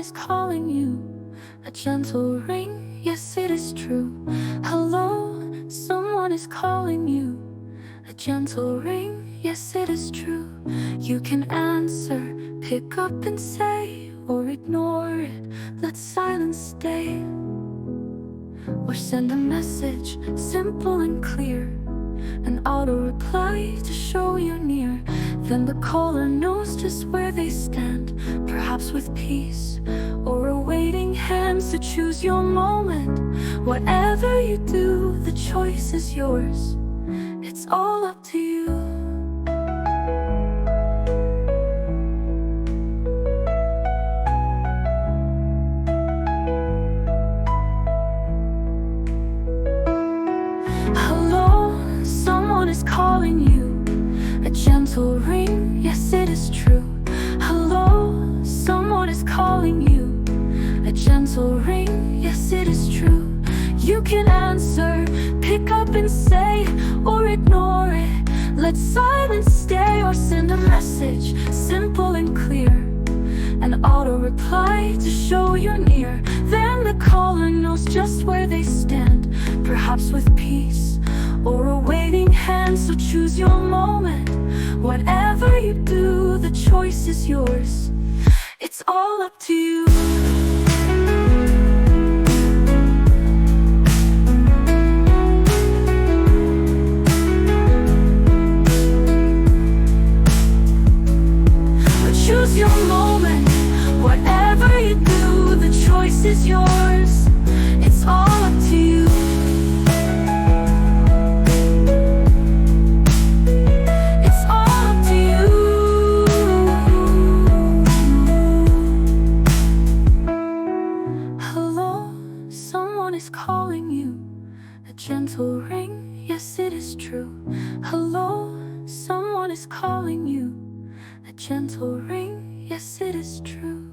is calling you. A gentle ring, yes it is true. Hello, someone is calling you. A gentle ring, yes it is true. You can answer, pick up and say, or ignore it, let silence stay. Or send a message, simple and clear, an auto reply to show you're near. Then the caller knows just where they stand, perhaps with peace or a waiting hand. So choose your moment. Whatever you do, the choice is yours. It's all up to you. Is calling you. A gentle ring, yes it is true. Hello, someone is calling you. A gentle ring, yes it is true. You can answer, pick up and say, or ignore it, let silence stay. Or send a message, simple and clear, an auto reply to show you're near. Then the caller knows just where they stand, perhaps with peace or a waiting hand. So choose your moment. Whatever you do, the choice is yours. It's all up to you. But choose your moment. Whatever you do, the choice is yours. It's all up to you. Is calling you. A gentle ring, yes it is true. Hello, someone is calling you. A gentle ring, yes it is true.